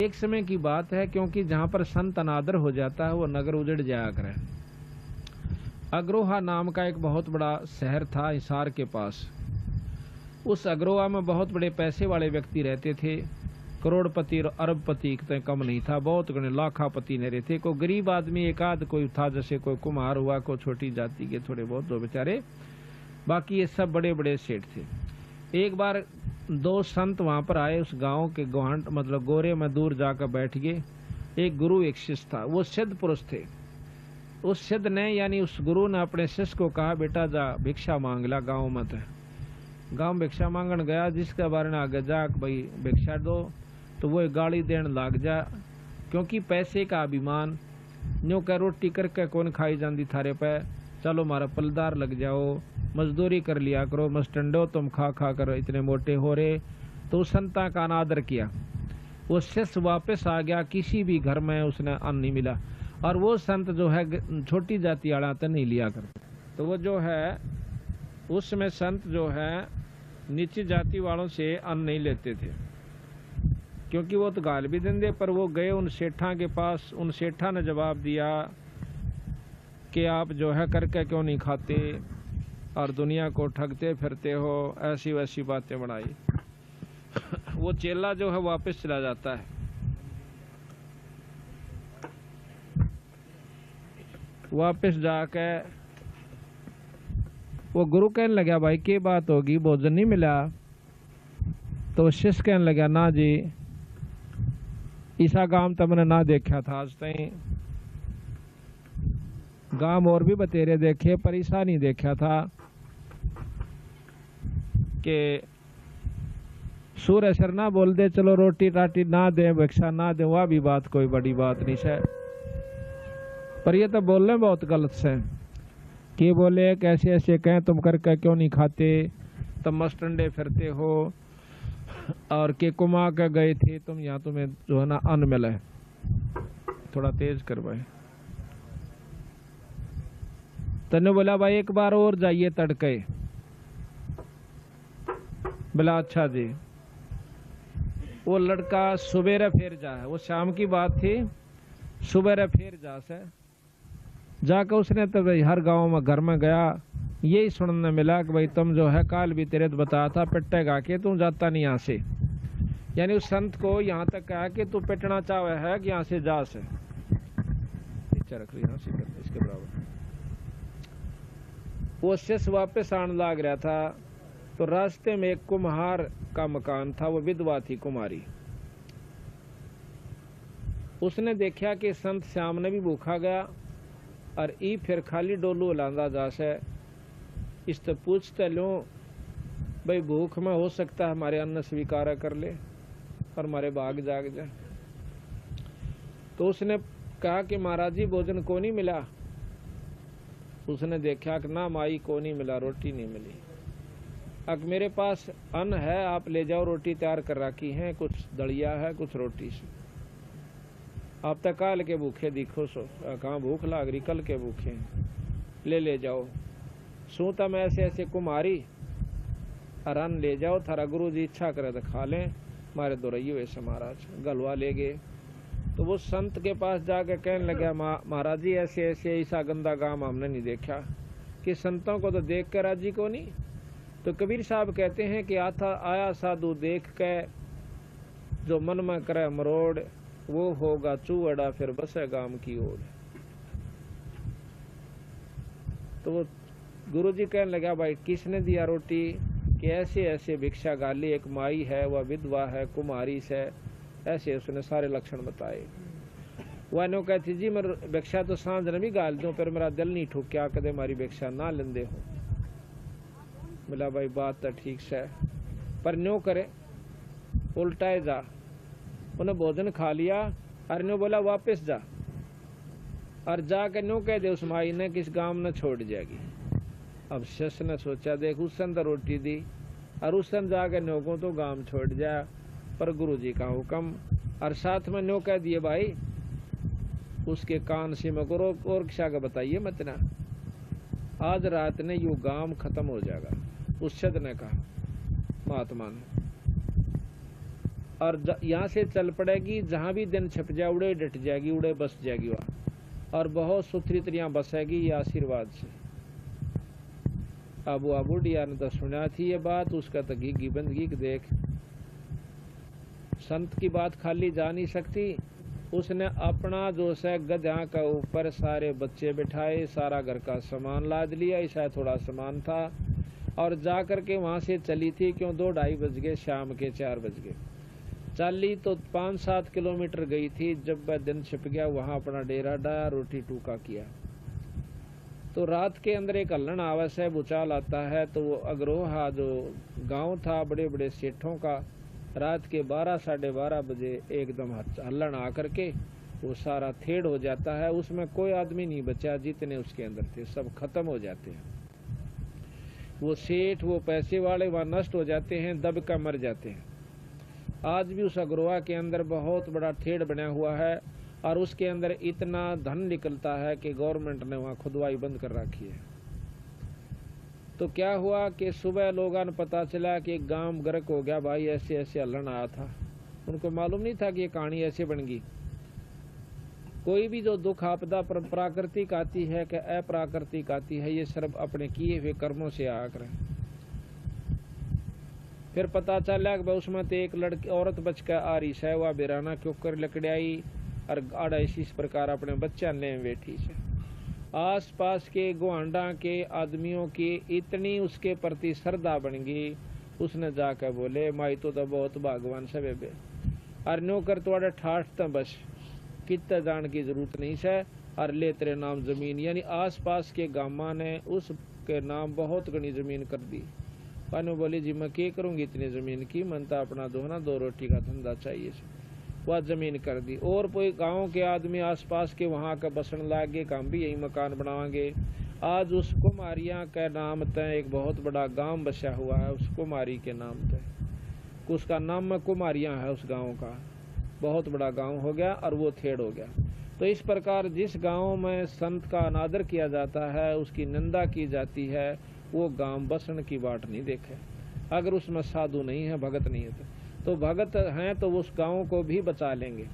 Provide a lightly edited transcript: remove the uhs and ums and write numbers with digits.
एक समय की बात है, क्योंकि जहाँ पर संत अनादर हो जाता है वो नगर उजड़ जाया करे। अग्रोहा नाम का एक बहुत बड़ा शहर था हिसार के पास। उस अग्रोहा में बहुत बड़े पैसे वाले व्यक्ति रहते थे। करोड़पति और अरबपति तो कम नहीं था, बहुत गणे लाखापति नहीं रहते। कोई गरीब आदमी एक आध कोई था, जैसे कोई कुम्हार हुआ, कोई छोटी जाति के थोड़े बहुत दो बेचारे, बाकी ये सब बड़े बड़े सेठ थे। एक बार दो संत वहां पर आए, उस गांव के गोहांट मतलब गोरे में दूर जाकर बैठ गए। एक गुरु एक शिष्य था, वो सिद्ध पुरुष थे। उस सिद्ध ने यानी उस गुरु ने अपने शिष्य को कहा, बेटा जा भिक्षा मांग ला गाँव मत। गाँव भिक्षा मांगन गया, जिसके बारे में आगे जा भाई भिक्षा दो, तो वो गाली देने लग जा, क्योंकि पैसे का अभिमान। न्यू कह रोटी करके कौन खाई जाती थारे पे, चलो मारा पलदार लग जाओ, मजदूरी कर लिया करो, मस्टंडो तुम खा खा कर इतने मोटे हो रहे। तो उस संता का अनादर किया। वो शिष्य वापस आ गया, किसी भी घर में उसने अन्न नहीं मिला। और वो संत जो है छोटी जाति वाला तो नहीं लिया करते। तो वो जो है उसमें संत जो है नीची जाति वालों से अन्न नहीं लेते थे, क्योंकि वो तो गाल भी देंगे। पर वो गए उन सेठा के पास, उन सेठा ने जवाब दिया कि आप जो है करके क्यों नहीं खाते और दुनिया को ठगते फिरते हो, ऐसी वैसी बातें बढ़ाई। वो चेला जो है वापस चला जाता है। वापस जाके वो गुरु कहने लगा, भाई क्या बात होगी, भोजन नहीं मिला? तो शिष्य कहने लगा, ना जी, ईसा गांव तो मैंने ना देखा था आज तक। गांव और भी बतेरे देखे पर ईसा नहीं देखा था कि सूर्य सर ना बोल दे चलो रोटी राटी ना दे, भिक्षा ना दे, वह भी बात कोई बड़ी बात नहीं है। पर ये तो बोलने बहुत गलत से कि बोले कैसे ऐसे कहें, तुम करके क्यों नहीं खाते, तुम मस्टंडे फिरते हो और के कुमा के गए थे तुम, यहाँ तुम्हें जो है ना अन्न मिला है। थोड़ा तेज कर भाई। तने बोला, भाई एक बार और जाइए तड़के। बोला अच्छा जी। वो लड़का सुबेरे फिर जा है, वो शाम की बात थी, सुबेरे फिर जा से जाकर उसने तो भाई हर गांव में घर में गया, यही सुनने मिला कि भाई तुम जो है काल भी तेरे तो बताया था पिटेगा कि तू जाता नहीं यहाँ से। यानी उस संत को यहाँ तक कहा कि तू पिटना चाहे है कि यहाँ से जा से रख रही यहाँ से इसके बराबर। वो शिष्य वापस आने लग रहा था, तो रास्ते में एक कुम्हार का मकान था, वो विधवा थी कुमारी। उसने देखा कि संत श्याम ने भी भूखा गया और ई फिर खाली डोलू लांदा जासे। इस तो पूछते लो भाई भूख में हो सकता है हमारे अन्न स्वीकार कर ले और हमारे भाग जाग जाए। तो उसने कहा कि महाराज जी भोजन को नहीं मिला। उसने देखा कि ना माई को नहीं मिला, रोटी नहीं मिली। अब मेरे पास अन्न है, आप ले जाओ, रोटी तैयार कर रखी है, कुछ दलिया है कुछ रोटी से। आप तक काल के भूखे दिखो सो, कहाँ भूख लाग रही, कल के भूखे ले जाओ। सूता में ऐसे ऐसे कुमारी और अन्न ले जाओ, थारा गुरु जी इच्छा करे तो खा लें, मारे दोरइये वैसे महाराज गलवा ले गए। तो वो संत के पास जाकर कहने लगा, महाराज जी ऐसे ऐसे ऐसा गंदा काम हमने नहीं देखा, कि संतों को तो देख कर राजी को नहीं। तो कबीर साहब कहते हैं कि आया साधु देख के जो मन में करे मरोड़, वो होगा चूअड़ा फिर बसे गाम की ओर। तो वो गुरु जी कहने लगा, भाई किसने दिया रोटी? कि ऐसे ऐसे भिक्षा गाली, एक माई है, वह विधवा है, कुमारी से, ऐसे उसने सारे लक्षण बताए। वह नो कहती जी मैं भिक्षा तो सांझ ने भी गाल दूं, पर मेरा दिल नहीं ठुक, क्या कदे मारी भिक्षा ना लेंदे हो। बोला भाई बात तो ठीक से, पर न्यो करे उल्टाए जा। उन्हें भोजन खा लिया और न्यो बोला वापस जा, और जाकर न्यो कह दे उस माई ने किस गांव ने छोड़ जाएगी। अब शिष्य ने सोचा देख उसन तो रोटी दी और उसन जाकर न्यो को तो गांव छोड़ जा, पर गुरु जी का हुक्म। और साथ में न्यो कह दिए भाई उसके कान से में करो और किसा का बताइए मत ना, आज रात ने यू गांव खत्म हो जाएगा। उस शद ने कहा महात्मा ने। और यहाँ से चल पड़ेगी, जहाँ भी दिन छिप जाए उड़े डट जाएगी, उड़े बस जाएगी वहाँ, और बहुत सुथरी तरिया बसेगी ये आशीर्वाद से। अब वो बुढ़िया ने तो सुना थी ये बात, उसका तो घी बंदगी देख, संत की बात खाली जा नहीं सकती। उसने अपना जो है गधा का ऊपर सारे बच्चे बिठाए, सारा घर का सामान लाद लिया, ऐसा थोड़ा सामान था, और जा करके वहां से चली थी। क्यों 2-2:30 बज गए, शाम के 4 बज गए। चाली तो 5-7 किलोमीटर गई थी। जब वह दिन छिप गया वहां अपना डेरा डाया, रोटी टूका किया। तो रात के अंदर एक हल्लन आवस है, भूचाल आता है। तो वो अग्रोहा जो गांव था बड़े बड़े सेठों का, रात के 12-12:30 बजे एकदम हल्लन आकर के वो सारा थेड़ हो जाता है। उसमें कोई आदमी नहीं बचा, जितने उसके अंदर थे सब खत्म हो जाते हैं। वो सेठ, वो पैसे वाले वहां नष्ट हो जाते हैं, दब का मर जाते हैं। आज भी उस अग्रोहा के अंदर बहुत बड़ा थेड़ बना हुआ है, और उसके अंदर इतना धन निकलता है कि गवर्नमेंट ने वहां खुदवाई बंद कर रखी है। तो क्या हुआ कि सुबह लोगों ने पता चला कि गांव गर्क हो गया, भाई ऐसे ऐसे हल्लन आया था। उनको मालूम नहीं था कि ये कहानी ऐसे बन गई। कोई भी जो दुख आपदा प्राकृतिक आती है कि अप्राकृतिक आती है, ये सिर्फ अपने किए हुए कर्मों से आया करें। फिर पता चला कि उसमें तो एक लड़की औरत बच कर आ रही है, वह बिराना क्यों कर लकड़ियाई और आड़ा इसी प्रकार अपने बच्चा ले बैठी से। आस पास के गुआंडा के आदमियों की इतनी उसके प्रति श्रद्धा बन गई, उसने जाकर बोले माई तो बहुत भगवान से बेबे, और नो कर तुम्हारा ठाठ तो बस कितना जान की जरूरत नहीं है, और ले तेरे नाम जमीन। यानी आस पास के गामा ने उसके नाम बहुत घनी जमीन कर दी। पानो बोली जी मैं क्या करूंगी इतनी जमीन की, मनता अपना दो ना 2 रोटी का धंधा चाहिए। वह जमीन कर दी। और कोई गांव के आदमी आसपास के वहां का बसन लागे, हम भी यही मकान बनावांगे। आज उस कुमारिया के नाम तय एक बहुत बड़ा गांव बसा हुआ है, उस कुमारी के नाम तय, उसका नाम कुमारिया है। उस गांव का बहुत बड़ा गांव हो गया, और वो थेड़ हो गया। तो इस प्रकार जिस गांव में संत का अनादर किया जाता है, उसकी निंदा की जाती है, वो गांव बसन की बाट नहीं देखे। अगर उसमें साधु नहीं है, भगत नहीं है, तो भगत हैं तो उस गांव को भी बचा लेंगे।